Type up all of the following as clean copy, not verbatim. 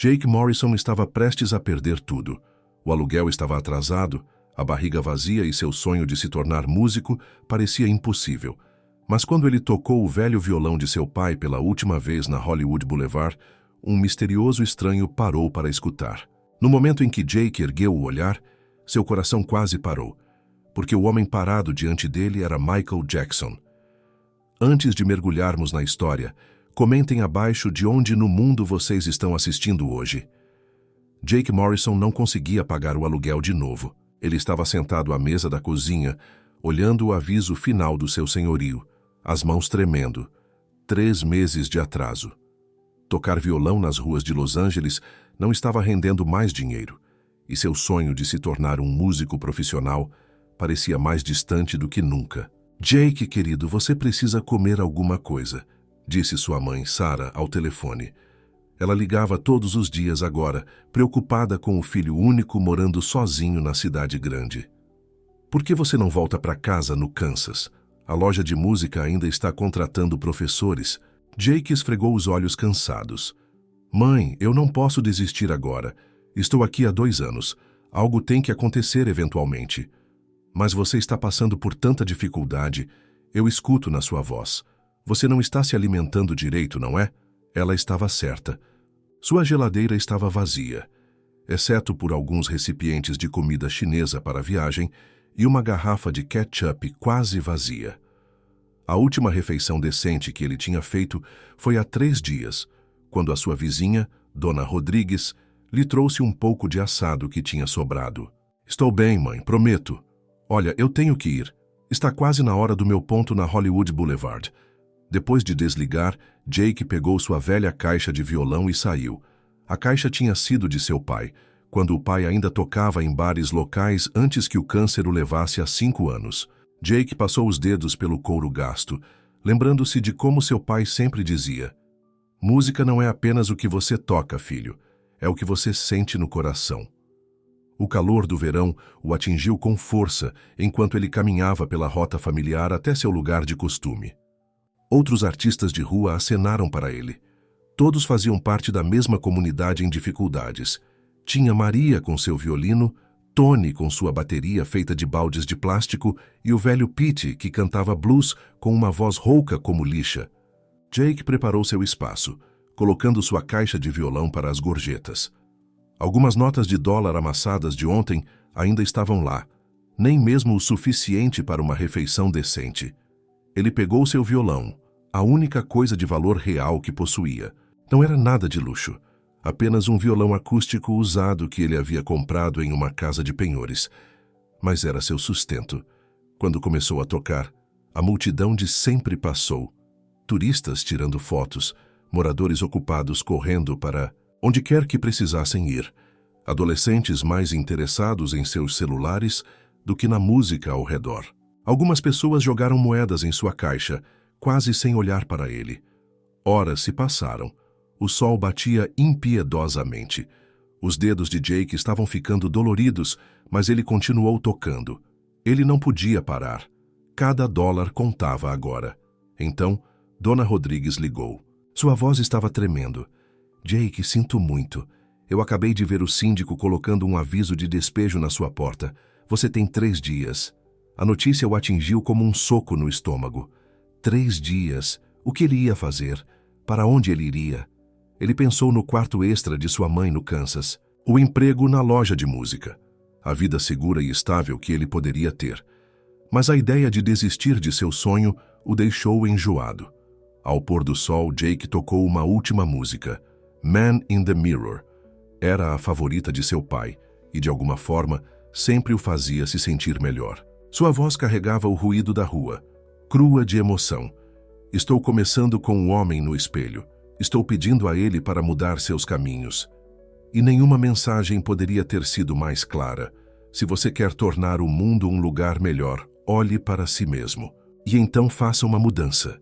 Jake Morrison estava prestes a perder tudo. O aluguel estava atrasado, a barriga vazia e seu sonho de se tornar músico parecia impossível. Mas quando ele tocou o velho violão de seu pai pela última vez na Hollywood Boulevard, um misterioso estranho parou para escutar. No momento em que Jake ergueu o olhar, seu coração quase parou, porque o homem parado diante dele era Michael Jackson. Antes de mergulharmos na história, comentem abaixo de onde no mundo vocês estão assistindo hoje. Jake Morrison não conseguia pagar o aluguel de novo. Ele estava sentado à mesa da cozinha, olhando o aviso final do seu senhorio, as mãos tremendo. 3 meses de atraso. Tocar violão nas ruas de Los Angeles não estava rendendo mais dinheiro, e seu sonho de se tornar um músico profissional parecia mais distante do que nunca. Jake, querido, você precisa comer alguma coisa, disse sua mãe, Sarah, ao telefone. Ela ligava todos os dias agora, preocupada com o filho único morando sozinho na cidade grande. Por que você não volta para casa no Kansas? A loja de música ainda está contratando professores. Jake esfregou os olhos cansados. Mãe, eu não posso desistir agora. Estou aqui há 2 anos. Algo tem que acontecer eventualmente. Mas você está passando por tanta dificuldade. Eu escuto na sua voz. Você não está se alimentando direito, não é? Ela estava certa. Sua geladeira estava vazia, exceto por alguns recipientes de comida chinesa para a viagem e uma garrafa de ketchup quase vazia. A última refeição decente que ele tinha feito foi há 3 dias, quando a sua vizinha, Dona Rodrigues, lhe trouxe um pouco de assado que tinha sobrado. Estou bem, mãe, prometo. Olha, eu tenho que ir. Está quase na hora do meu ponto na Hollywood Boulevard. Depois de desligar, Jake pegou sua velha caixa de violão e saiu. A caixa tinha sido de seu pai, quando o pai ainda tocava em bares locais antes que o câncer o levasse há 5 anos. Jake passou os dedos pelo couro gasto, lembrando-se de como seu pai sempre dizia: música não é apenas o que você toca, filho, é o que você sente no coração. O calor do verão o atingiu com força enquanto ele caminhava pela rota familiar até seu lugar de costume. Outros artistas de rua acenaram para ele. Todos faziam parte da mesma comunidade em dificuldades. Tinha Maria com seu violino, Tony com sua bateria feita de baldes de plástico e o velho Pete, que cantava blues com uma voz rouca como lixa. Jake preparou seu espaço, colocando sua caixa de violão para as gorjetas. Algumas notas de dólar amassadas de ontem ainda estavam lá, nem mesmo o suficiente para uma refeição decente. Ele pegou seu violão, a única coisa de valor real que possuía. Não era nada de luxo, apenas um violão acústico usado que ele havia comprado em uma casa de penhores. Mas era seu sustento. Quando começou a tocar, a multidão de sempre passou. Turistas tirando fotos, moradores ocupados correndo para onde quer que precisassem ir, adolescentes mais interessados em seus celulares do que na música ao redor. Algumas pessoas jogaram moedas em sua caixa, quase sem olhar para ele. Horas se passaram. O sol batia impiedosamente. Os dedos de Jake estavam ficando doloridos, mas ele continuou tocando. Ele não podia parar. Cada dólar contava agora. Então, Dona Rodrigues ligou. Sua voz estava tremendo. Jake, sinto muito. Eu acabei de ver o síndico colocando um aviso de despejo na sua porta. Você tem 3 dias. A notícia o atingiu como um soco no estômago. 3 dias. O que ele ia fazer? Para onde ele iria? Ele pensou no quarto extra de sua mãe no Kansas. O emprego na loja de música. A vida segura e estável que ele poderia ter. Mas a ideia de desistir de seu sonho o deixou enjoado. Ao pôr do sol, Jake tocou uma última música. Man in the Mirror. Era a favorita de seu pai e, de alguma forma, sempre o fazia se sentir melhor. Sua voz carregava o ruído da rua, crua de emoção. Estou começando com um homem no espelho. Estou pedindo a ele para mudar seus caminhos. E nenhuma mensagem poderia ter sido mais clara. Se você quer tornar o mundo um lugar melhor, olhe para si mesmo. E então faça uma mudança.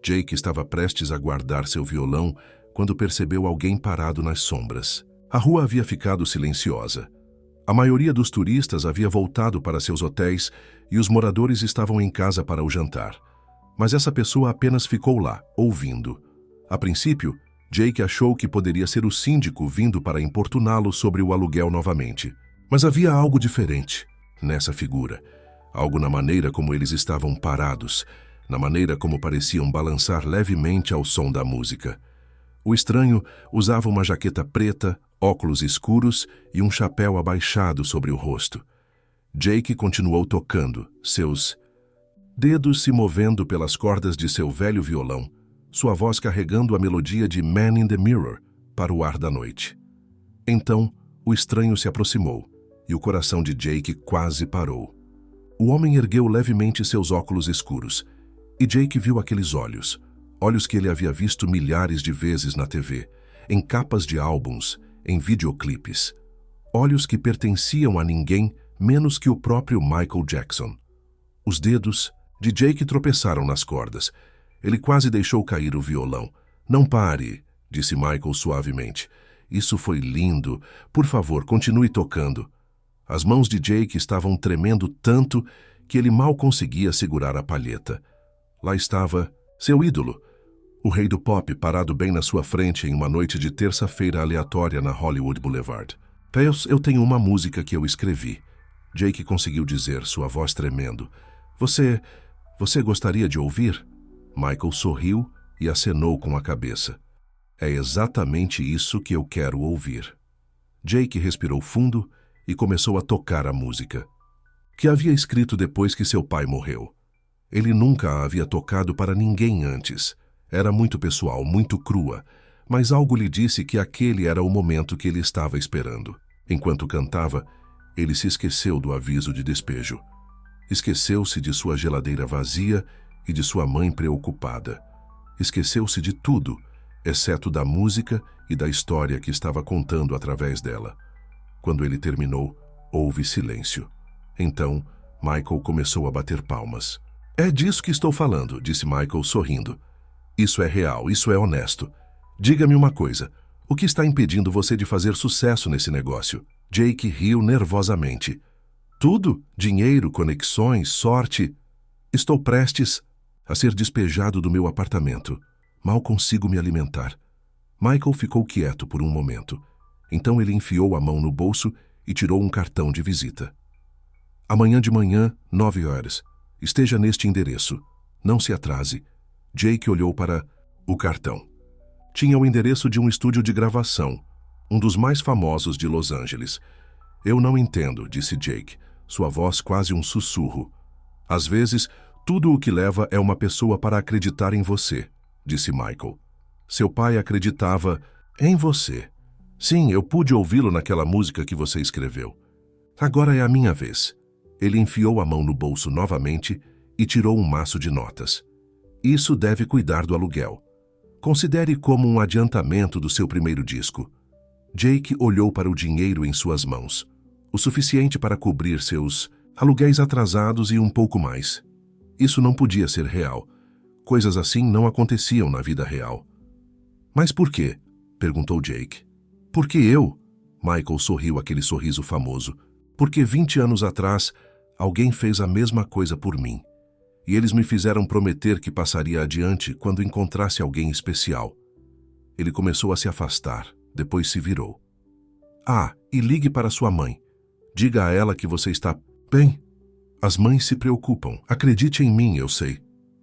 Jake estava prestes a guardar seu violão quando percebeu alguém parado nas sombras. A rua havia ficado silenciosa. A maioria dos turistas havia voltado para seus hotéis e os moradores estavam em casa para o jantar. Mas essa pessoa apenas ficou lá, ouvindo. A princípio, Jake achou que poderia ser o síndico vindo para importuná-lo sobre o aluguel novamente. Mas havia algo diferente nessa figura. Algo na maneira como eles estavam parados, na maneira como pareciam balançar levemente ao som da música. O estranho usava uma jaqueta preta, óculos escuros e um chapéu abaixado sobre o rosto. Jake continuou tocando, seus dedos se movendo pelas cordas de seu velho violão, sua voz carregando a melodia de Man in the Mirror para o ar da noite. Então, o estranho se aproximou e o coração de Jake quase parou. O homem ergueu levemente seus óculos escuros e Jake viu aqueles olhos, olhos que ele havia visto milhares de vezes na TV, em capas de álbuns, em videoclipes. Olhos que pertenciam a ninguém menos que o próprio Michael Jackson. Os dedos de Jake tropeçaram nas cordas. Ele quase deixou cair o violão. Não pare, disse Michael suavemente. Isso foi lindo. Por favor, continue tocando. As mãos de Jake estavam tremendo tanto que ele mal conseguia segurar a palheta. Lá estava seu ídolo, o rei do pop, parado bem na sua frente em uma noite de terça-feira aleatória na Hollywood Boulevard. Eu tenho uma música que eu escrevi. Jake conseguiu dizer, sua voz tremendo. Você gostaria de ouvir? Michael sorriu e acenou com a cabeça. É exatamente isso que eu quero ouvir. Jake respirou fundo e começou a tocar a música, que havia escrito depois que seu pai morreu. Ele nunca a havia tocado para ninguém antes. Era muito pessoal, muito crua, mas algo lhe disse que aquele era o momento que ele estava esperando. Enquanto cantava, ele se esqueceu do aviso de despejo. Esqueceu-se de sua geladeira vazia e de sua mãe preocupada. Esqueceu-se de tudo, exceto da música e da história que estava contando através dela. Quando ele terminou, houve silêncio. Então, Michael começou a bater palmas. É disso que estou falando, disse Michael sorrindo. Isso é real, isso é honesto. Diga-me uma coisa, o que está impedindo você de fazer sucesso nesse negócio? Jake riu nervosamente. Tudo? Dinheiro, conexões, sorte. Estou prestes a ser despejado do meu apartamento. Mal consigo me alimentar. Michael ficou quieto por um momento. Então ele enfiou a mão no bolso e tirou um cartão de visita. Amanhã de manhã, 9 horas. Esteja neste endereço. Não se atrase. Jake olhou para o cartão. Tinha o endereço de um estúdio de gravação, um dos mais famosos de Los Angeles. Eu não entendo, disse Jake, sua voz quase um sussurro. Às vezes, tudo o que leva é uma pessoa para acreditar em você, disse Michael. Seu pai acreditava em você. Sim, eu pude ouvi-lo naquela música que você escreveu. Agora é a minha vez. Ele enfiou a mão no bolso novamente e tirou um maço de notas. Isso deve cuidar do aluguel. Considere como um adiantamento do seu primeiro disco. Jake olhou para o dinheiro em suas mãos. O suficiente para cobrir seus aluguéis atrasados e um pouco mais. Isso não podia ser real. Coisas assim não aconteciam na vida real. Mas por quê? Perguntou Jake. Porque eu? Michael sorriu aquele sorriso famoso. Porque 20 anos atrás, alguém fez a mesma coisa por mim. E eles me fizeram prometer que passaria adiante quando encontrasse alguém especial. Ele começou a se afastar, depois se virou. Ah, e ligue para sua mãe. Diga a ela que você está bem. As mães se preocupam. Acredite em mim, eu sei.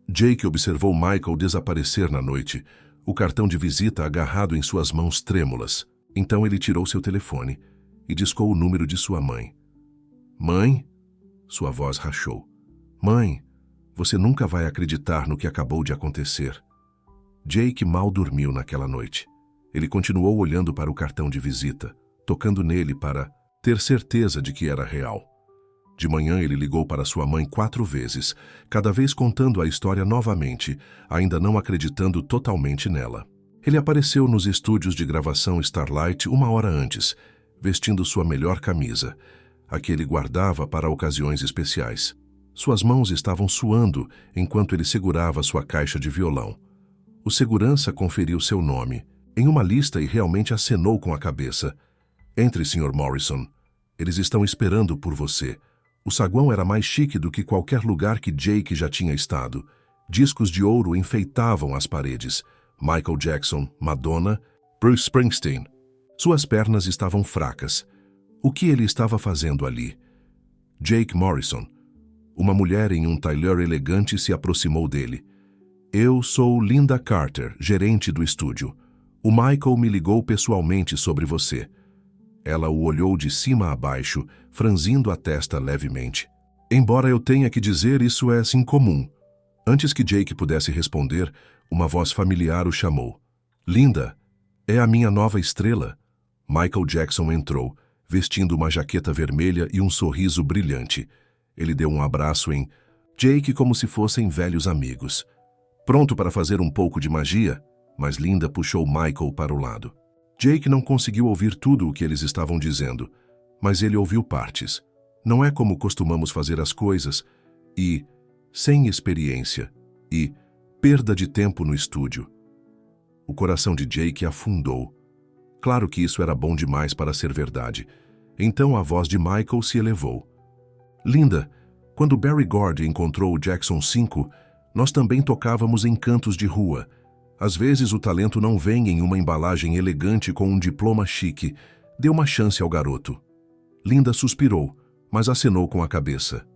Jake observou Michael desaparecer na noite, o cartão de visita agarrado em suas mãos trêmulas. Então ele tirou seu telefone e discou o número de sua mãe. Mãe? Sua voz rachou. Mãe, você nunca vai acreditar no que acabou de acontecer. Jake mal dormiu naquela noite. Ele continuou olhando para o cartão de visita, tocando nele para ter certeza de que era real. De manhã ele ligou para sua mãe 4 vezes, cada vez contando a história novamente, ainda não acreditando totalmente nela. Ele apareceu nos estúdios de gravação Starlight 1 hora antes, vestindo sua melhor camisa, a que ele guardava para ocasiões especiais. Suas mãos estavam suando enquanto ele segurava sua caixa de violão. O segurança conferiu seu nome em uma lista e realmente acenou com a cabeça. Entre, Sr. Morrison. Eles estão esperando por você. O saguão era mais chique do que qualquer lugar que Jake já tinha estado. Discos de ouro enfeitavam as paredes. Michael Jackson, Madonna, Bruce Springsteen. Suas pernas estavam fracas. O que ele estava fazendo ali? Jake Morrison. Uma mulher em um tailleur elegante se aproximou dele. Eu sou Linda Carter, gerente do estúdio. O Michael me ligou pessoalmente sobre você. Ela o olhou de cima a baixo, franzindo a testa levemente. Embora eu tenha que dizer, isso é incomum. Antes que Jake pudesse responder, uma voz familiar o chamou. Linda, é a minha nova estrela. Michael Jackson entrou, vestindo uma jaqueta vermelha e um sorriso brilhante. Ele deu um abraço em Jake como se fossem velhos amigos. Pronto para fazer um pouco de magia? Mas Linda puxou Michael para o lado. Jake não conseguiu ouvir tudo o que eles estavam dizendo, mas ele ouviu partes. Não é como costumamos fazer as coisas, e sem experiência, e perda de tempo no estúdio. O coração de Jake afundou. Claro que isso era bom demais para ser verdade. Então a voz de Michael se elevou. Linda, quando Berry Gordy encontrou o Jackson 5, nós também tocávamos em cantos de rua. Às vezes o talento não vem em uma embalagem elegante com um diploma chique. Dê uma chance ao garoto. Linda suspirou, mas acenou com a cabeça.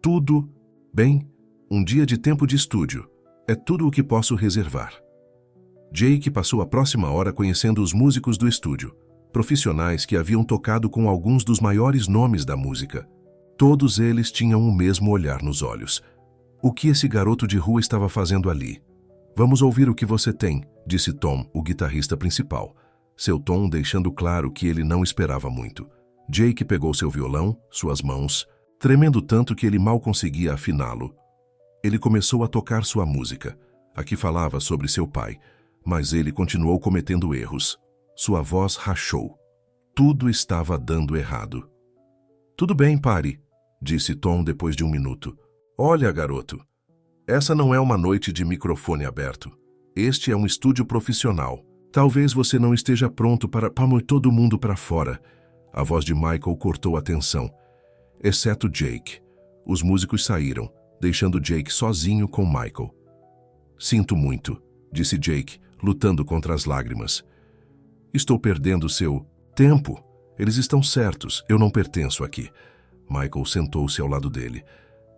Tudo bem, um dia de tempo de estúdio. É tudo o que posso reservar. Jake passou a próxima hora conhecendo os músicos do estúdio, profissionais que haviam tocado com alguns dos maiores nomes da música. Todos eles tinham o mesmo olhar nos olhos. O que esse garoto de rua estava fazendo ali? Vamos ouvir o que você tem, disse Tom, o guitarrista principal. Seu tom deixando claro que ele não esperava muito. Jake pegou seu violão, suas mãos, tremendo tanto que ele mal conseguia afiná-lo. Ele começou a tocar sua música. Aqui falava sobre seu pai, mas ele continuou cometendo erros. Sua voz rachou. Tudo estava dando errado. Tudo bem, pare, disse Tom depois de um minuto. Olha, garoto, essa não é uma noite de microfone aberto. Este é um estúdio profissional. Talvez você não esteja pronto para pôr todo mundo para fora. A voz de Michael cortou a tensão. Exceto Jake. Os músicos saíram, deixando Jake sozinho com Michael. Sinto muito, disse Jake, lutando contra as lágrimas. Estou perdendo seu tempo. Eles estão certos, eu não pertenço aqui. Michael sentou-se ao lado dele.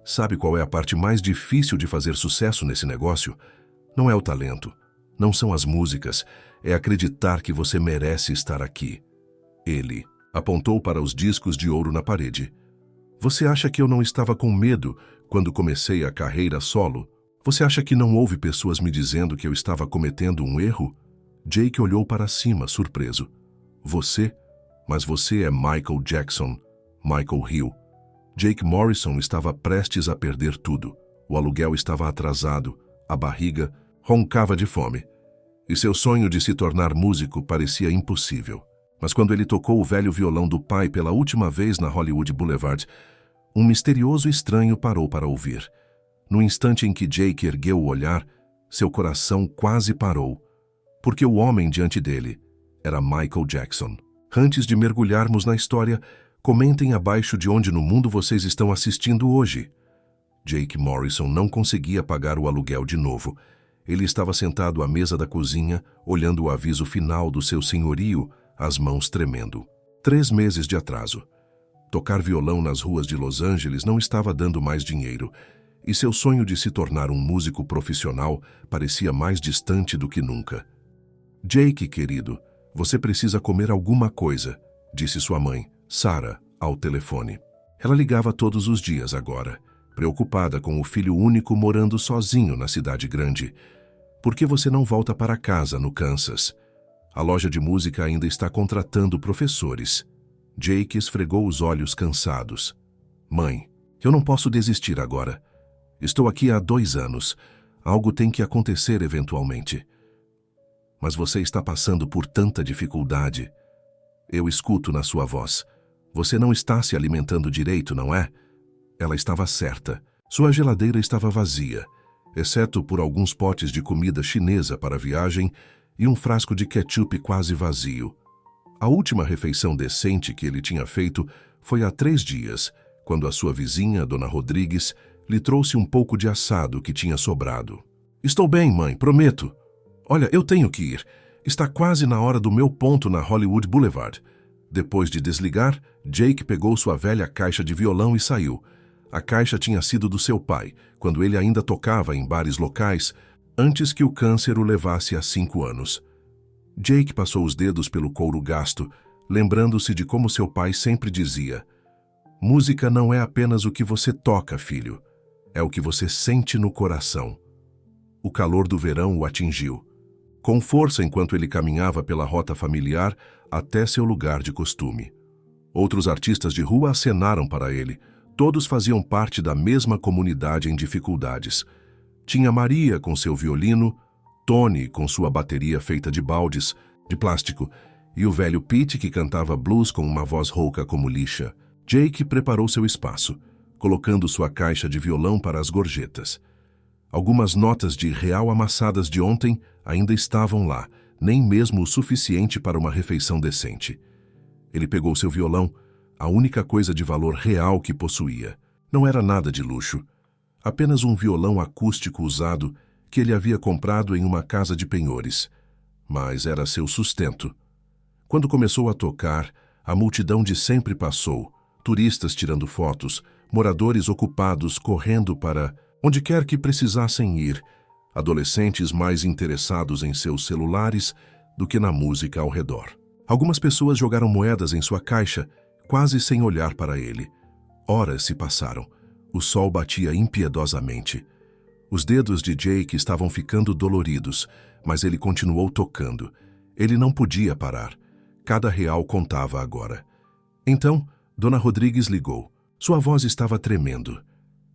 Sabe qual é a parte mais difícil de fazer sucesso nesse negócio? Não é o talento, não são as músicas, é acreditar que você merece estar aqui. Ele apontou para os discos de ouro na parede. Você acha que eu não estava com medo quando comecei a carreira solo? Você acha que não houve pessoas me dizendo que eu estava cometendo um erro? Jake olhou para cima, surpreso. Você? Mas você é Michael Jackson. Michael Hill. Jake Morrison estava prestes a perder tudo. O aluguel estava atrasado, a barriga roncava de fome. E seu sonho de se tornar músico parecia impossível. Mas quando ele tocou o velho violão do pai pela última vez na Hollywood Boulevard, um misterioso estranho parou para ouvir. No instante em que Jake ergueu o olhar, seu coração quase parou, porque o homem diante dele era Michael Jackson. Antes de mergulharmos na história, comentem abaixo de onde no mundo vocês estão assistindo hoje. Jake Morrison não conseguia pagar o aluguel de novo. Ele estava sentado à mesa da cozinha, olhando o aviso final do seu senhorio, as mãos tremendo. 3 meses de atraso. Tocar violão nas ruas de Los Angeles não estava dando mais dinheiro, e seu sonho de se tornar um músico profissional parecia mais distante do que nunca. Jake, querido, você precisa comer alguma coisa, disse sua mãe, Sarah, ao telefone. Ela ligava todos os dias agora, preocupada com o filho único morando sozinho na cidade grande. Por que você não volta para casa no Kansas? A loja de música ainda está contratando professores. Jake esfregou os olhos cansados. Mãe, eu não posso desistir agora. Estou aqui há 2 anos. Algo tem que acontecer eventualmente. Mas você está passando por tanta dificuldade. Eu escuto na sua voz. Você não está se alimentando direito, não é? Ela estava certa. Sua geladeira estava vazia, exceto por alguns potes de comida chinesa para a viagem e um frasco de ketchup quase vazio. A última refeição decente que ele tinha feito foi há 3 dias, quando a sua vizinha, Dona Rodrigues, lhe trouxe um pouco de assado que tinha sobrado. Estou bem, mãe, prometo. Olha, eu tenho que ir. Está quase na hora do meu ponto na Hollywood Boulevard. Depois de desligar, Jake pegou sua velha caixa de violão e saiu. A caixa tinha sido do seu pai, quando ele ainda tocava em bares locais, antes que o câncer o levasse a 5 anos. Jake passou os dedos pelo couro gasto, lembrando-se de como seu pai sempre dizia: música não é apenas o que você toca, filho. É o que você sente no coração. O calor do verão o atingiu, com força enquanto ele caminhava pela rota familiar até seu lugar de costume. Outros artistas de rua acenaram para ele. Todos faziam parte da mesma comunidade em dificuldades. Tinha Maria com seu violino, Tony com sua bateria feita de baldes, de plástico, e o velho Pete que cantava blues com uma voz rouca como lixa. Jake preparou seu espaço, colocando sua caixa de violão para as gorjetas. Algumas notas de real amassadas de ontem ainda estavam lá, nem mesmo o suficiente para uma refeição decente. Ele pegou seu violão, a única coisa de valor real que possuía. Não era nada de luxo, apenas um violão acústico usado que ele havia comprado em uma casa de penhores, mas era seu sustento. Quando começou a tocar, a multidão de sempre passou, turistas tirando fotos, moradores ocupados correndo para onde quer que precisassem ir, adolescentes mais interessados em seus celulares do que na música ao redor. Algumas pessoas jogaram moedas em sua caixa, quase sem olhar para ele. Horas se passaram. O sol batia impiedosamente. Os dedos de Jake estavam ficando doloridos, mas ele continuou tocando. Ele não podia parar. Cada real contava agora. Então, Dona Rodrigues ligou. Sua voz estava tremendo.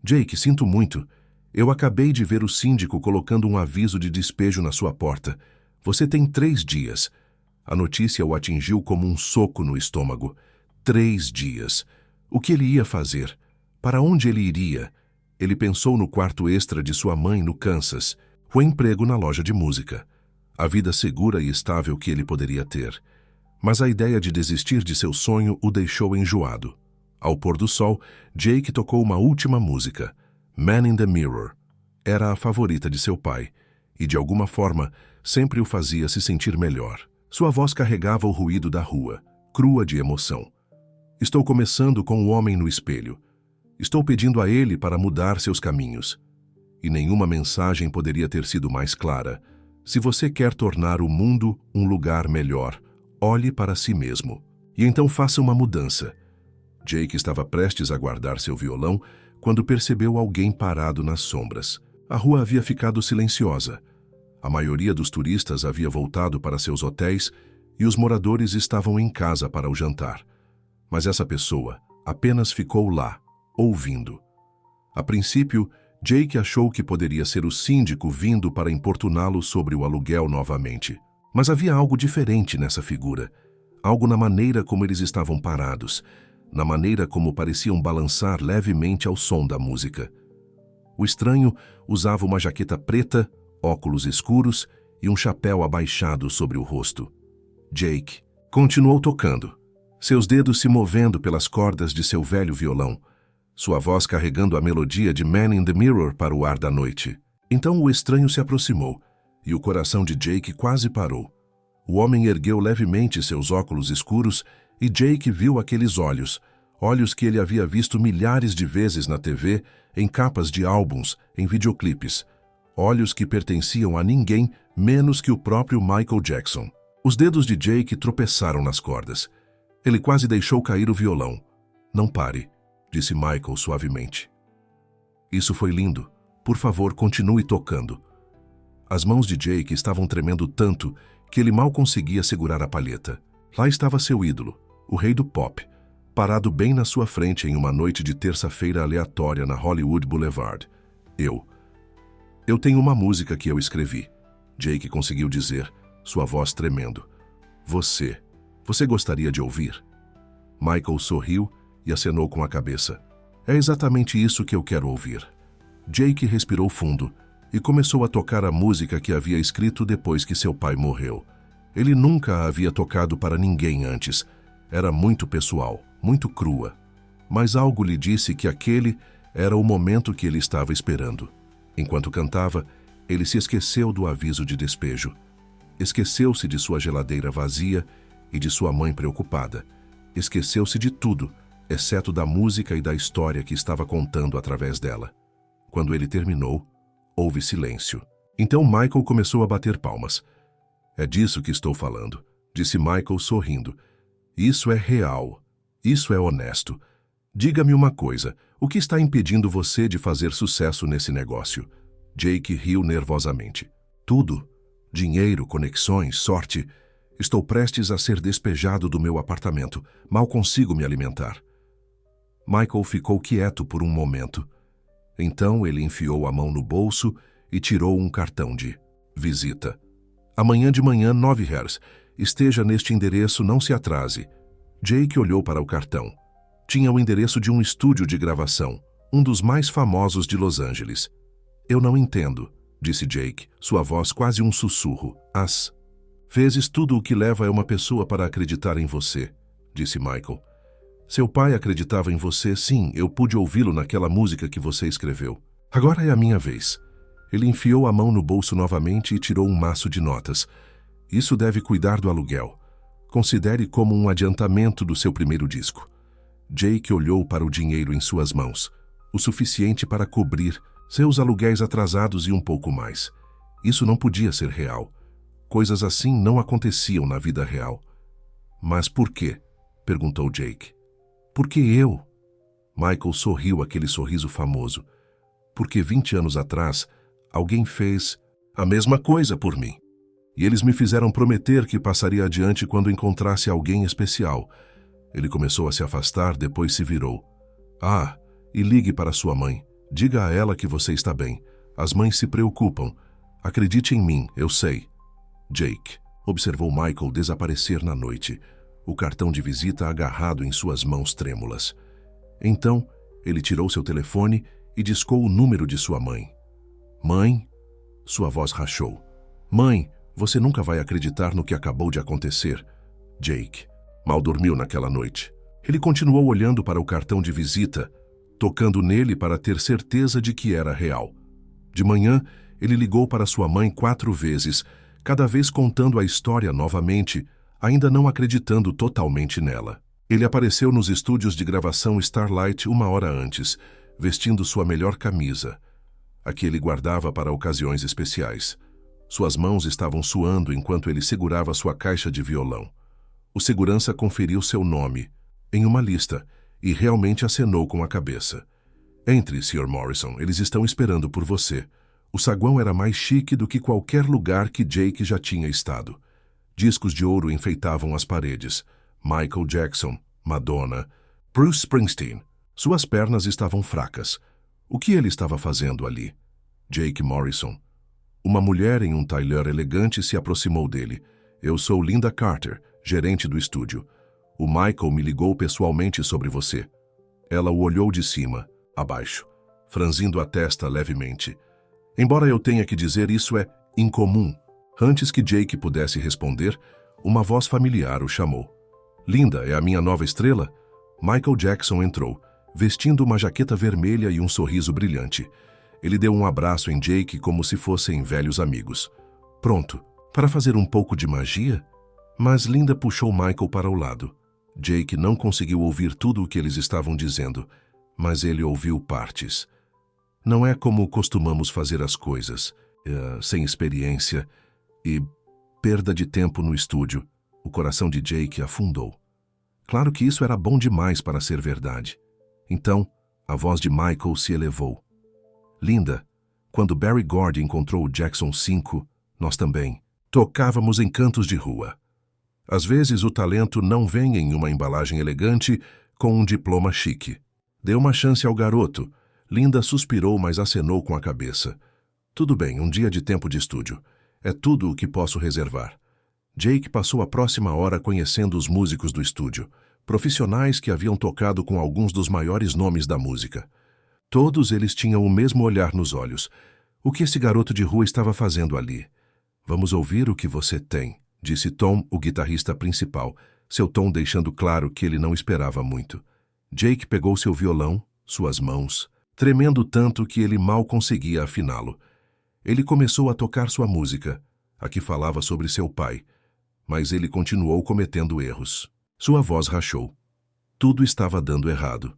Jake, sinto muito. Eu acabei de ver o síndico colocando um aviso de despejo na sua porta. Você tem 3 dias. A notícia o atingiu como um soco no estômago. 3 dias. O que ele ia fazer? Para onde ele iria? Ele pensou no quarto extra de sua mãe no Kansas, o emprego na loja de música, a vida segura e estável que ele poderia ter. Mas a ideia de desistir de seu sonho o deixou enjoado. Ao pôr do sol, Jake tocou uma última música, Man in the Mirror. Era a favorita de seu pai, e de alguma forma sempre o fazia se sentir melhor. Sua voz carregava o ruído da rua, crua de emoção. Estou começando com o homem no espelho. Estou pedindo a ele para mudar seus caminhos. E nenhuma mensagem poderia ter sido mais clara. Se você quer tornar o mundo um lugar melhor, olhe para si mesmo. E então faça uma mudança. Jake estava prestes a guardar seu violão quando percebeu alguém parado nas sombras. A rua havia ficado silenciosa. A maioria dos turistas havia voltado para seus hotéis e os moradores estavam em casa para o jantar. Mas essa pessoa apenas ficou lá, ouvindo. A princípio, Jake achou que poderia ser o síndico vindo para importuná-lo sobre o aluguel novamente. Mas havia algo diferente nessa figura. Algo na maneira como eles estavam parados, na maneira como pareciam balançar levemente ao som da música. O estranho usava uma jaqueta preta, óculos escuros e um chapéu abaixado sobre o rosto. Jake continuou tocando, seus dedos se movendo pelas cordas de seu velho violão, sua voz carregando a melodia de Man in the Mirror para o ar da noite. Então o estranho se aproximou, e o coração de Jake quase parou. O homem ergueu levemente seus óculos escuros e Jake viu aqueles olhos, olhos que ele havia visto milhares de vezes na TV, em capas de álbuns, em videoclipes. Olhos que pertenciam a ninguém menos que o próprio Michael Jackson. Os dedos de Jake tropeçaram nas cordas. Ele quase deixou cair o violão. Não pare, disse Michael suavemente. Isso foi lindo. Por favor, continue tocando. As mãos de Jake estavam tremendo tanto que ele mal conseguia segurar a palheta. Lá estava seu ídolo, o rei do pop, parado bem na sua frente em uma noite de terça-feira aleatória na Hollywood Boulevard. Eu tenho uma música que eu escrevi, Jake conseguiu dizer, sua voz tremendo. Você gostaria de ouvir? Michael sorriu e acenou com a cabeça. É exatamente isso que eu quero ouvir. Jake respirou fundo e começou a tocar a música que havia escrito depois que seu pai morreu. Ele nunca a havia tocado para ninguém antes. Era muito pessoal, muito crua. Mas algo lhe disse que aquele era o momento que ele estava esperando. Enquanto cantava, Ele se esqueceu do aviso de despejo. Esqueceu-se de sua geladeira vazia e de sua mãe preocupada. Esqueceu-se de tudo, exceto da música e da história que estava contando através dela. Quando ele terminou, houve silêncio. Então Michael começou a bater palmas. É disso que estou falando, disse Michael sorrindo. Isso é real. Isso é honesto. Diga-me uma coisa, o que está impedindo você de fazer sucesso nesse negócio? Jake riu nervosamente. Tudo. Dinheiro, conexões, sorte. Estou prestes a ser despejado do meu apartamento. Mal consigo me alimentar. Michael ficou quieto por um momento. Então ele enfiou a mão no bolso e tirou um cartão de visita. Amanhã de manhã, 9 horas. Esteja neste endereço, não se atrase. Jake olhou para o cartão. Tinha o endereço de um estúdio de gravação, um dos mais famosos de Los Angeles. Eu não entendo, disse Jake, sua voz quase um sussurro. Às vezes tudo o que leva é uma pessoa para acreditar em você, disse Michael. Seu pai acreditava em você, sim, eu pude ouvi-lo naquela música que você escreveu. Agora é a minha vez. Ele enfiou a mão no bolso novamente e tirou um maço de notas. Isso deve cuidar do aluguel. Considere como um adiantamento do seu primeiro disco. Jake olhou para o dinheiro em suas mãos, o suficiente para cobrir seus aluguéis atrasados e um pouco mais. Isso não podia ser real. Coisas assim não aconteciam na vida real. Mas por quê? Perguntou Jake. Por que eu? Michael sorriu aquele sorriso famoso. Porque 20 anos atrás, alguém fez a mesma coisa por mim. E eles me fizeram prometer que passaria adiante quando encontrasse alguém especial. Ele começou a se afastar, depois se virou. Ah, e ligue para sua mãe. Diga a ela que você está bem. As mães se preocupam. Acredite em mim, eu sei. Jake observou Michael desaparecer na noite, o cartão de visita agarrado em suas mãos trêmulas. Então, ele tirou seu telefone e discou o número de sua mãe. Mãe? Sua voz rachou. Mãe, você nunca vai acreditar no que acabou de acontecer. Jake mal dormiu naquela noite. Ele continuou olhando para o cartão de visita, tocando nele para ter certeza de que era real. De manhã, ele ligou para sua mãe 4 vezes, cada vez contando a história novamente, ainda não acreditando totalmente nela. Ele apareceu nos estúdios de gravação Starlight 1 hora antes, vestindo sua melhor camisa, a que ele guardava para ocasiões especiais. Suas mãos estavam suando enquanto ele segurava sua caixa de violão. O segurança conferiu seu nome em uma lista e realmente acenou com a cabeça. Entre, Sr. Morrison, eles estão esperando por você. O saguão era mais chique do que qualquer lugar que Jake já tinha estado. Discos de ouro enfeitavam as paredes. Michael Jackson, Madonna, Bruce Springsteen. Suas pernas estavam fracas. O que ele estava fazendo ali? Jake Morrison. Uma mulher em um tailleur elegante se aproximou dele. Eu sou Linda Carter, gerente do estúdio. O Michael me ligou pessoalmente sobre você. Ela o olhou de cima a baixo, franzindo a testa levemente. Embora eu tenha que dizer isso é incomum. Antes que Jake pudesse responder, uma voz familiar o chamou. Linda, é a minha nova estrela? Michael Jackson entrou, vestindo uma jaqueta vermelha e um sorriso brilhante. Ele deu um abraço em Jake como se fossem velhos amigos. Pronto, para fazer um pouco de magia? Mas Linda puxou Michael para o lado. Jake não conseguiu ouvir tudo o que eles estavam dizendo, mas ele ouviu partes. Não é como costumamos fazer as coisas, sem experiência e perda de tempo no estúdio. O coração de Jake afundou. Claro que isso era bom demais para ser verdade. Então, a voz de Michael se elevou. Linda, quando Barry Gordy encontrou o Jackson 5, nós também tocávamos em cantos de rua. Às vezes o talento não vem em uma embalagem elegante com um diploma chique. Dê uma chance ao garoto. Linda suspirou, mas acenou com a cabeça. Tudo bem, um dia de tempo de estúdio. É tudo o que posso reservar. Jake passou a próxima hora conhecendo os músicos do estúdio, profissionais que haviam tocado com alguns dos maiores nomes da música. Todos eles tinham o mesmo olhar nos olhos. O que esse garoto de rua estava fazendo ali? Vamos ouvir o que você tem, disse Tom, o guitarrista principal, seu tom deixando claro que ele não esperava muito. Jake pegou seu violão, suas mãos, tremendo tanto que ele mal conseguia afiná-lo. Ele começou a tocar sua música, a que falava sobre seu pai, mas ele continuou cometendo erros. Sua voz rachou. Tudo estava dando errado.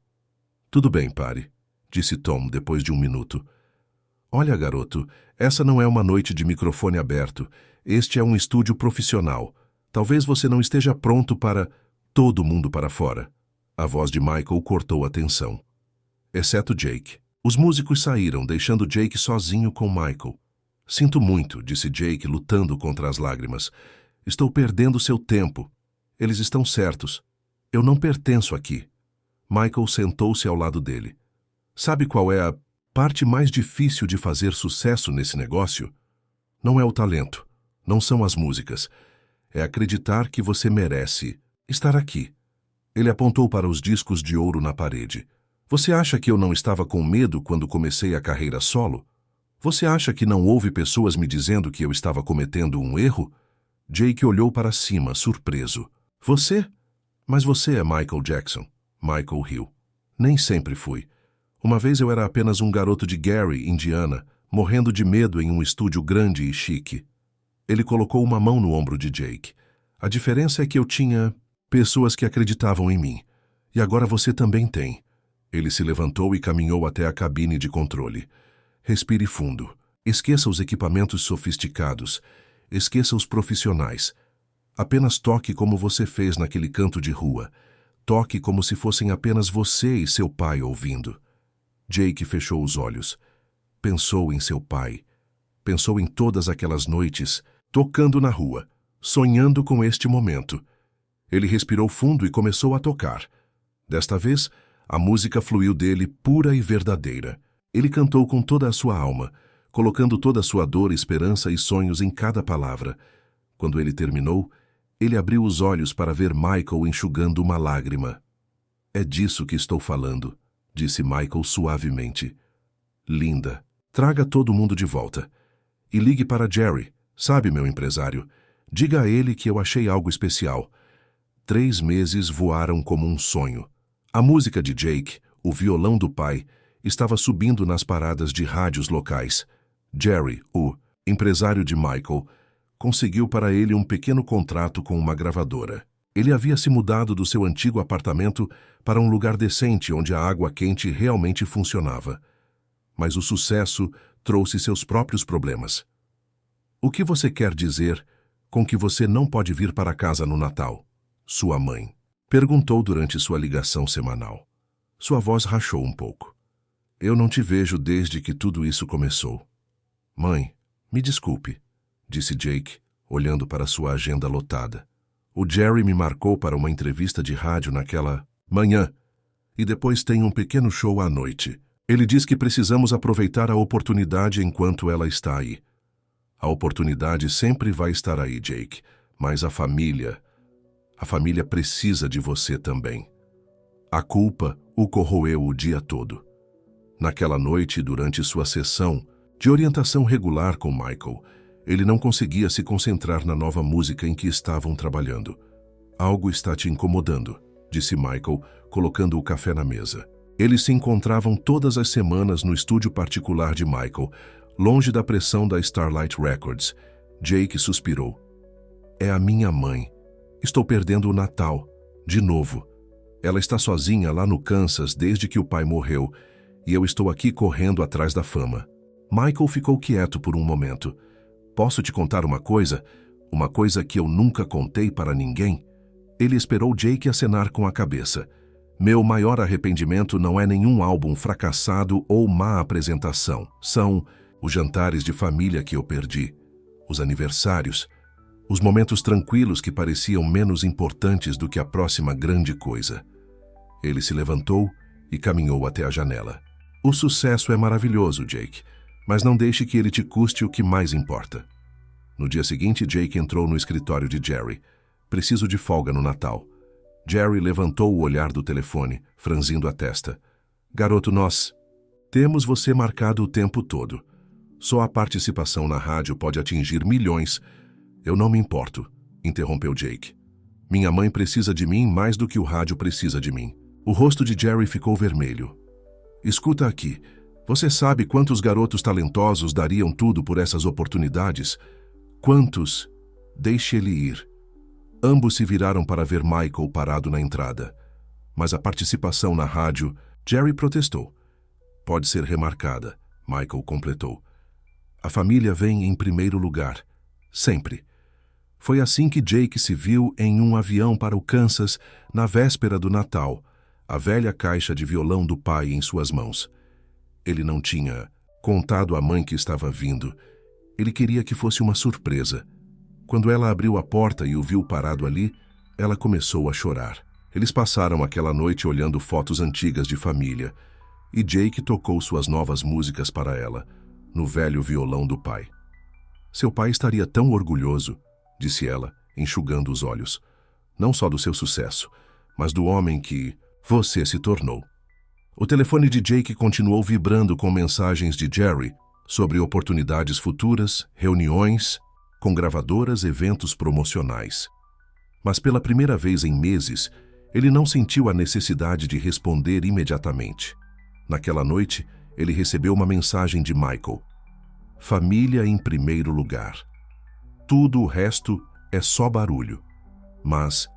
Tudo bem, pare, disse Tom depois de um minuto. Olha, garoto, essa não é uma noite de microfone aberto. Este é um estúdio profissional. Talvez você não esteja pronto para... Todo mundo para fora. A voz de Michael cortou a tensão. Exceto Jake. Os músicos saíram, deixando Jake sozinho com Michael. Sinto muito, disse Jake, lutando contra as lágrimas. Estou perdendo seu tempo. Eles estão certos. Eu não pertenço aqui. Michael sentou-se ao lado dele. Sabe qual é a parte mais difícil de fazer sucesso nesse negócio? Não é o talento, não são as músicas. É acreditar que você merece estar aqui. Ele apontou para os discos de ouro na parede. Você acha que eu não estava com medo quando comecei a carreira solo? Você acha que não houve pessoas me dizendo que eu estava cometendo um erro? Jake olhou para cima, surpreso. Você? Mas você é Michael Jackson. Michael riu. Nem sempre fui. Uma vez eu era apenas um garoto de Gary, Indiana, morrendo de medo em um estúdio grande e chique. Ele colocou uma mão no ombro de Jake. A diferença é que eu tinha pessoas que acreditavam em mim. E agora você também tem. Ele se levantou e caminhou até a cabine de controle. Respire fundo. Esqueça os equipamentos sofisticados. Esqueça os profissionais. Apenas toque como você fez naquele canto de rua. Toque como se fossem apenas você e seu pai ouvindo. Jake fechou os olhos. Pensou em seu pai. Pensou em todas aquelas noites, tocando na rua, sonhando com este momento. Ele respirou fundo e começou a tocar. Desta vez, a música fluiu dele pura e verdadeira. Ele cantou com toda a sua alma, colocando toda a sua dor, esperança e sonhos em cada palavra. Quando ele terminou, ele abriu os olhos para ver Michael enxugando uma lágrima. É disso que estou falando, disse Michael suavemente. Linda, traga todo mundo de volta. E ligue para Jerry, sabe, meu empresário. Diga a ele que eu achei algo especial. 3 meses voaram como um sonho. A música de Jake, o violão do pai, estava subindo nas paradas de rádios locais. Jerry, o empresário de Michael, conseguiu para ele um pequeno contrato com uma gravadora. Ele havia se mudado do seu antigo apartamento para um lugar decente onde a água quente realmente funcionava. Mas o sucesso trouxe seus próprios problemas. O que você quer dizer com que você não pode vir para casa no Natal? Sua mãe perguntou durante sua ligação semanal. Sua voz rachou um pouco. Eu não te vejo desde que tudo isso começou. Mãe, me desculpe, disse Jake, olhando para sua agenda lotada. O Jerry me marcou para uma entrevista de rádio naquela manhã, e depois tem um pequeno show à noite. Ele diz que precisamos aproveitar a oportunidade enquanto ela está aí. A oportunidade sempre vai estar aí, Jake, mas a família precisa de você também. A culpa o corroeu o dia todo. Naquela noite, durante sua sessão de orientação regular com Michael, ele não conseguia se concentrar na nova música em que estavam trabalhando. Algo está te incomodando, disse Michael, colocando o café na mesa. Eles se encontravam todas as semanas no estúdio particular de Michael, longe da pressão da Starlight Records. Jake suspirou. É a minha mãe. Estou perdendo o Natal. De novo. Ela está sozinha lá no Kansas desde que o pai morreu, e eu estou aqui correndo atrás da fama. Michael ficou quieto por um momento. Posso te contar uma coisa? Uma coisa que eu nunca contei para ninguém? Ele esperou Jake acenar com a cabeça. Meu maior arrependimento não é nenhum álbum fracassado ou má apresentação. São os jantares de família que eu perdi, os aniversários, os momentos tranquilos que pareciam menos importantes do que a próxima grande coisa. Ele se levantou e caminhou até a janela. O sucesso é maravilhoso, Jake, mas não deixe que ele te custe o que mais importa. No dia seguinte, Jake entrou no escritório de Jerry. Preciso de folga no Natal. Jerry levantou o olhar do telefone, franzindo a testa. Garoto, nós temos você marcado o tempo todo. Só a participação na rádio pode atingir milhões. Eu não me importo, interrompeu Jake. Minha mãe precisa de mim mais do que o rádio precisa de mim. O rosto de Jerry ficou vermelho. Escuta aqui. Você sabe quantos garotos talentosos dariam tudo por essas oportunidades? Quantos? Deixe ele ir. Ambos se viraram para ver Michael parado na entrada. Mas a participação na rádio, Jerry protestou. Pode ser remarcada, Michael completou. A família vem em primeiro lugar. Sempre. Foi assim que Jake se viu em um avião para o Kansas na véspera do Natal, a velha caixa de violão do pai em suas mãos. Ele não tinha contado à mãe que estava vindo. Ele queria que fosse uma surpresa. Quando ela abriu a porta e o viu parado ali, ela começou a chorar. Eles passaram aquela noite olhando fotos antigas de família, e Jake tocou suas novas músicas para ela, no velho violão do pai. Seu pai estaria tão orgulhoso, disse ela, enxugando os olhos, não só do seu sucesso, mas do homem que você se tornou. O telefone de Jake continuou vibrando com mensagens de Jerry sobre oportunidades futuras, reuniões, com gravadoras, eventos promocionais. Mas pela primeira vez em meses, ele não sentiu a necessidade de responder imediatamente. Naquela noite, ele recebeu uma mensagem de Michael. Família em primeiro lugar. Tudo o resto é só barulho. Mas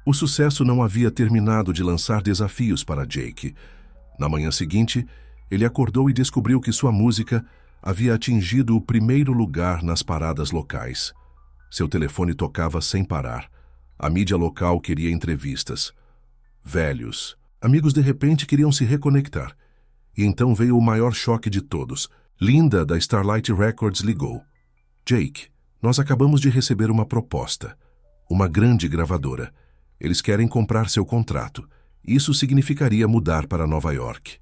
o sucesso não havia terminado de lançar desafios para Jake. Na manhã seguinte, ele acordou e descobriu que sua música havia atingido o primeiro lugar nas paradas locais. Seu telefone tocava sem parar. A mídia local queria entrevistas. Velhos, amigos de repente queriam se reconectar. E então veio o maior choque de todos. Linda, da Starlight Records, ligou. Jake, nós acabamos de receber uma proposta. Uma grande gravadora. Eles querem comprar seu contrato. Isso significaria mudar para Nova York.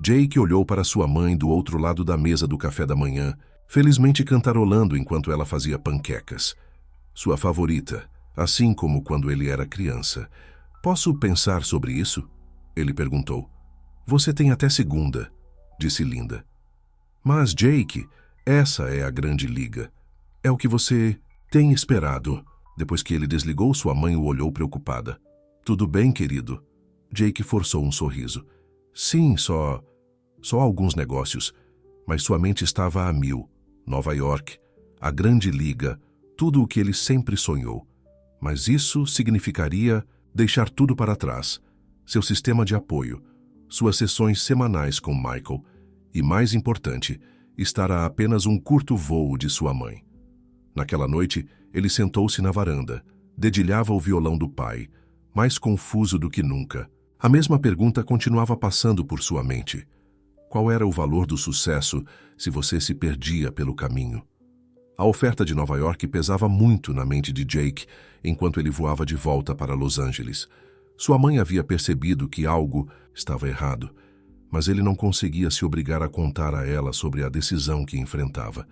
Jake olhou para sua mãe do outro lado da mesa do café da manhã, felizmente cantarolando enquanto ela fazia panquecas. Sua favorita, assim como quando ele era criança. Posso pensar sobre isso? Ele perguntou. Você tem até segunda, disse Linda. Mas, Jake, essa é a grande liga. É o que você tem esperado. Depois que ele desligou, sua mãe o olhou preocupada. Tudo bem, querido? Jake forçou um sorriso. Sim, só alguns negócios. Mas sua mente estava a mil. Nova York, a grande liga, tudo o que ele sempre sonhou. Mas isso significaria deixar tudo para trás. Seu sistema de apoio, suas sessões semanais com Michael e, mais importante, estar a apenas um curto voo de sua mãe. Naquela noite, ele sentou-se na varanda, dedilhava o violão do pai, mais confuso do que nunca. A mesma pergunta continuava passando por sua mente. Qual era o valor do sucesso se você se perdia pelo caminho? A oferta de Nova York pesava muito na mente de Jake enquanto ele voava de volta para Los Angeles. Sua mãe havia percebido que algo estava errado, mas ele não conseguia se obrigar a contar a ela sobre a decisão que enfrentava.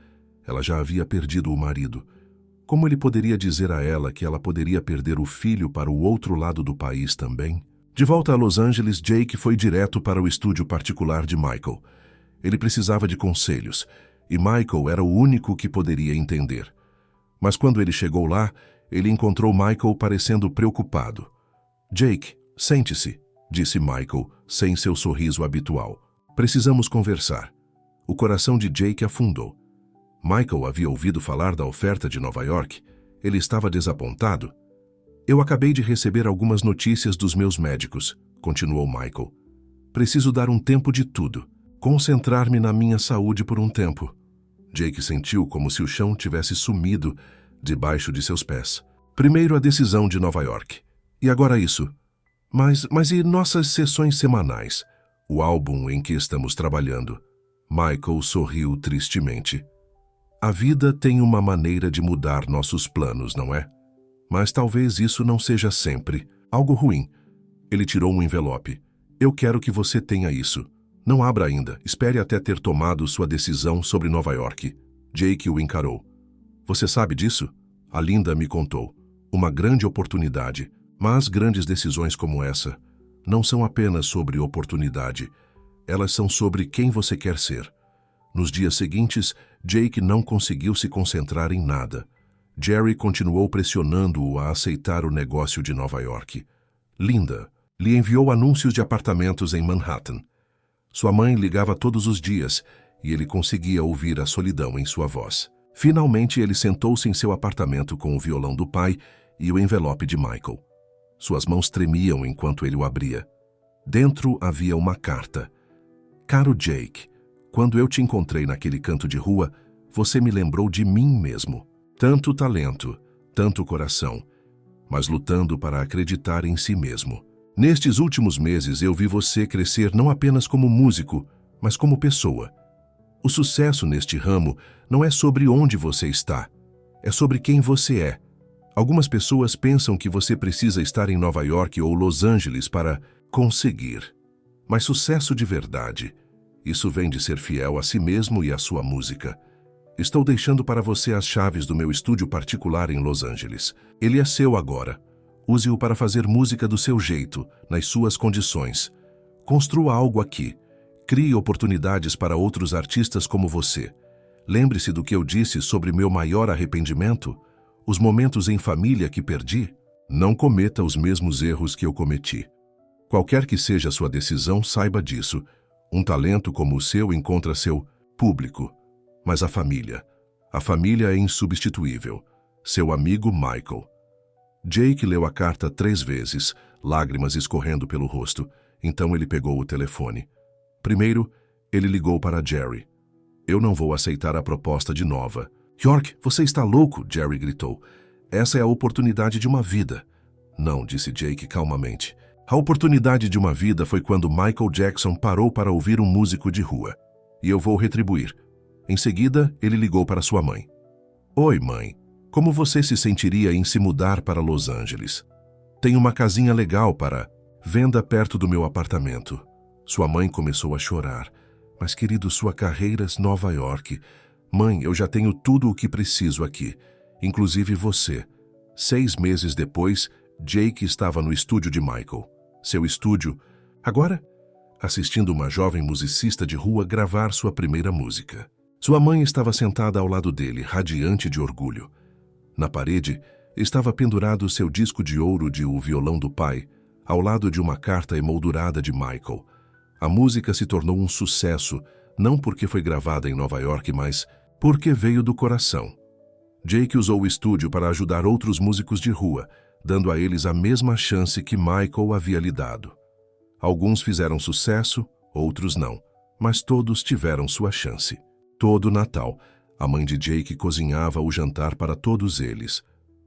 Ela já havia perdido o marido. Como ele poderia dizer a ela que ela poderia perder o filho para o outro lado do país também? De volta a Los Angeles, Jake foi direto para o estúdio particular de Michael. Ele precisava de conselhos, e Michael era o único que poderia entender. Mas quando ele chegou lá, ele encontrou Michael parecendo preocupado. Jake, sente-se, disse Michael, sem seu sorriso habitual. Precisamos conversar. O coração de Jake afundou. Michael havia ouvido falar da oferta de Nova York. Ele estava desapontado. Eu acabei de receber algumas notícias dos meus médicos, continuou Michael. Preciso dar um tempo de tudo. Concentrar-me na minha saúde por um tempo. Jake sentiu como se o chão tivesse sumido debaixo de seus pés. Primeiro a decisão de Nova York. E agora isso. Mas e nossas sessões semanais? O álbum em que estamos trabalhando? Michael sorriu tristemente. A vida tem uma maneira de mudar nossos planos, não é? Mas talvez isso não seja sempre algo ruim. Ele tirou um envelope. Eu quero que você tenha isso. Não abra ainda. Espere até ter tomado sua decisão sobre Nova York. Jake o encarou. Você sabe disso? A Linda me contou. Uma grande oportunidade. Mas grandes decisões como essa não são apenas sobre oportunidade. Elas são sobre quem você quer ser. Nos dias seguintes, Jake não conseguiu se concentrar em nada. Jerry continuou pressionando-o a aceitar o negócio de Nova York. Linda lhe enviou anúncios de apartamentos em Manhattan. Sua mãe ligava todos os dias e ele conseguia ouvir a solidão em sua voz. Finalmente, ele sentou-se em seu apartamento com o violão do pai e o envelope de Michael. Suas mãos tremiam enquanto ele o abria. Dentro havia uma carta. Caro Jake, quando eu te encontrei naquele canto de rua, você me lembrou de mim mesmo. Tanto talento, tanto coração, mas lutando para acreditar em si mesmo. Nestes últimos meses eu vi você crescer não apenas como músico, mas como pessoa. O sucesso neste ramo não é sobre onde você está, é sobre quem você é. Algumas pessoas pensam que você precisa estar em Nova York ou Los Angeles para conseguir. Mas sucesso de verdade, isso vem de ser fiel a si mesmo e à sua música. Estou deixando para você as chaves do meu estúdio particular em Los Angeles. Ele é seu agora. Use-o para fazer música do seu jeito, nas suas condições. Construa algo aqui. Crie oportunidades para outros artistas como você. Lembre-se do que eu disse sobre meu maior arrependimento? Os momentos em família que perdi? Não cometa os mesmos erros que eu cometi. Qualquer que seja a sua decisão, saiba disso. Um talento como o seu encontra seu público. Mas a família é insubstituível. Seu amigo Michael. Jake leu a carta 3 vezes, lágrimas escorrendo pelo rosto. Então ele pegou o telefone. Primeiro, ele ligou para Jerry. Eu não vou aceitar a proposta de Nova. York, você está louco? Jerry gritou. Essa é a oportunidade de uma vida. Não, disse Jake calmamente. A oportunidade de uma vida foi quando Michael Jackson parou para ouvir um músico de rua. E eu vou retribuir. Em seguida, ele ligou para sua mãe. Oi, mãe. Como você se sentiria em se mudar para Los Angeles? Tem uma casinha legal para venda perto do meu apartamento. Sua mãe começou a chorar. Mas, querido, sua carreira é Nova York. Mãe, eu já tenho tudo o que preciso aqui, inclusive você. 6 meses depois, Jake estava no estúdio de Michael. Seu estúdio, agora, assistindo uma jovem musicista de rua gravar sua primeira música. Sua mãe estava sentada ao lado dele, radiante de orgulho. Na parede, estava pendurado seu disco de ouro de O Violão do Pai, ao lado de uma carta emoldurada de Michael. A música se tornou um sucesso, não porque foi gravada em Nova York, mas porque veio do coração. Jake usou o estúdio para ajudar outros músicos de rua, dando a eles a mesma chance que Michael havia lhe dado. Alguns fizeram sucesso, outros não, mas todos tiveram sua chance. Todo Natal, a mãe de Jake cozinhava o jantar para todos eles.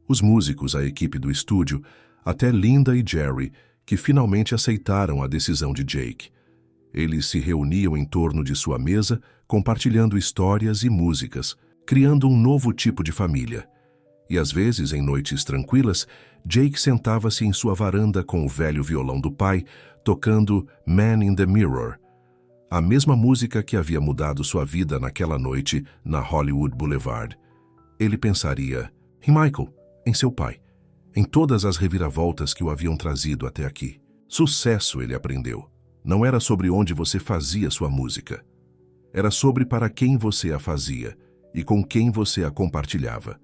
Os músicos, a equipe do estúdio, até Linda e Jerry, que finalmente aceitaram a decisão de Jake. Eles se reuniam em torno de sua mesa, compartilhando histórias e músicas, criando um novo tipo de família. E às vezes, em noites tranquilas, Jake sentava-se em sua varanda com o velho violão do pai, tocando Man in the Mirror, a mesma música que havia mudado sua vida naquela noite na Hollywood Boulevard. Ele pensaria em Michael, em seu pai, em todas as reviravoltas que o haviam trazido até aqui. Sucesso, ele aprendeu. Não era sobre onde você fazia sua música. Era sobre para quem você a fazia e com quem você a compartilhava.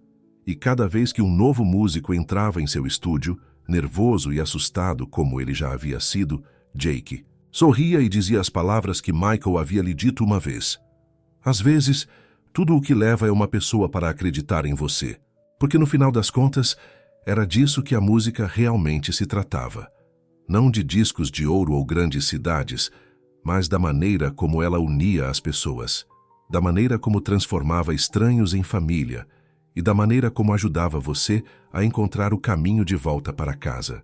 E cada vez que um novo músico entrava em seu estúdio, nervoso e assustado como ele já havia sido, Jake sorria e dizia as palavras que Michael havia lhe dito uma vez. Às vezes, tudo o que leva é uma pessoa para acreditar em você, porque no final das contas, era disso que a música realmente se tratava. Não de discos de ouro ou grandes cidades, mas da maneira como ela unia as pessoas, da maneira como transformava estranhos em família e da maneira como ajudava você a encontrar o caminho de volta para casa.